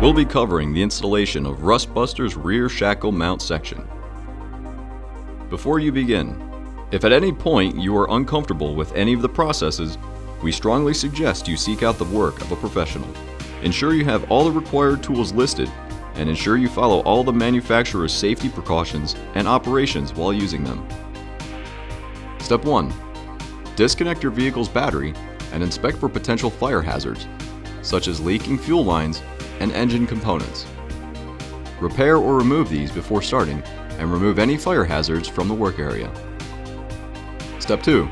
we'll be covering the installation of Rustbuster's rear shackle mount section. Before you begin, if at any point you are uncomfortable with any of the processes, we strongly suggest you seek out the work of a professional. Ensure you have all the required tools listed, and ensure you follow all the manufacturer's safety precautions and operations while using them. Step 1. Disconnect your vehicle's battery and inspect for potential fire hazards, such as leaking fuel lines and engine components. Repair or remove these before starting, and remove any fire hazards from the work area. Step 2.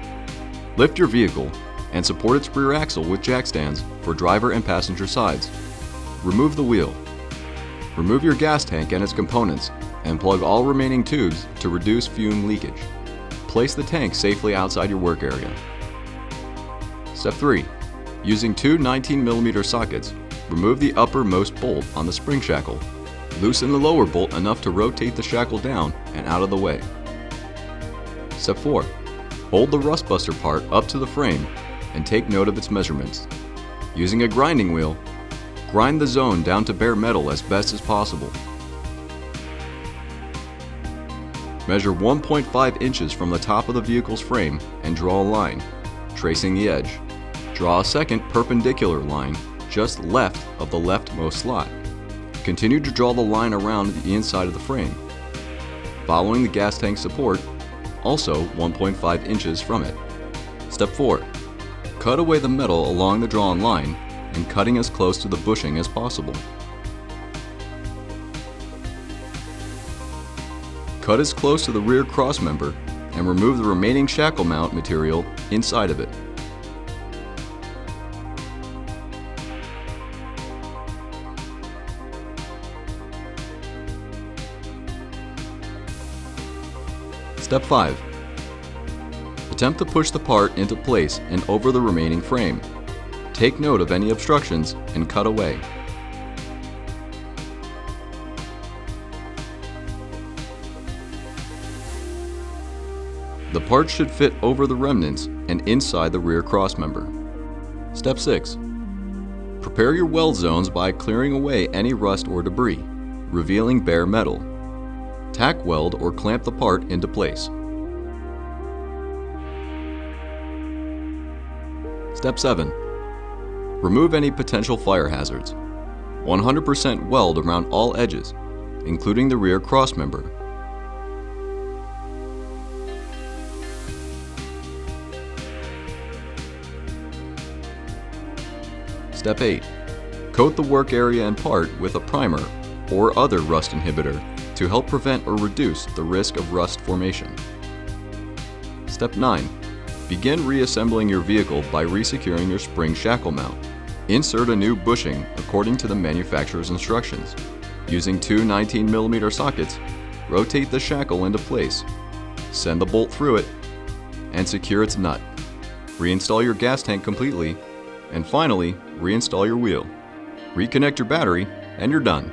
Lift your vehicle and support its rear axle with jack stands for driver and passenger sides. Remove the wheel. Remove your gas tank and its components and plug all remaining tubes to reduce fume leakage. Place the tank safely outside your work area. Step 3. Using two 19mm sockets, remove the uppermost bolt on the spring shackle. Loosen the lower bolt enough to rotate the shackle down and out of the way. Step 4. Hold the Rustbuster part up to the frame and take note of its measurements. Using a grinding wheel, grind the zone down to bare metal as best as possible. Measure 1.5 inches from the top of the vehicle's frame and draw a line, tracing the edge. Draw a second perpendicular line just left of the leftmost slot. Continue to draw the line around the inside of the frame, following the gas tank support, also 1.5 inches from it. Step 4. Cut away the metal along the drawn line and cutting as close to the bushing as possible. Cut as close to the rear crossmember and remove the remaining shackle mount material inside of it. Step 5. Attempt to push the part into place and over the remaining frame. Take note of any obstructions and cut away. The part should fit over the remnants and inside the rear crossmember. Step 6. Prepare your weld zones by clearing away any rust or debris, revealing bare metal. Tack weld or clamp the part into place. Step 7. Remove any potential fire hazards. 100% weld around all edges, including the rear crossmember. Step 8. Coat the work area and part with a primer or other rust inhibitor to help prevent or reduce the risk of rust formation. Step 9. Begin reassembling your vehicle by resecuring your spring shackle mount. Insert a new bushing according to the manufacturer's instructions. Using two 19mm sockets, rotate the shackle into place, send the bolt through it, and secure its nut. Reinstall your gas tank completely, and finally, reinstall your wheel. Reconnect your battery, and you're done.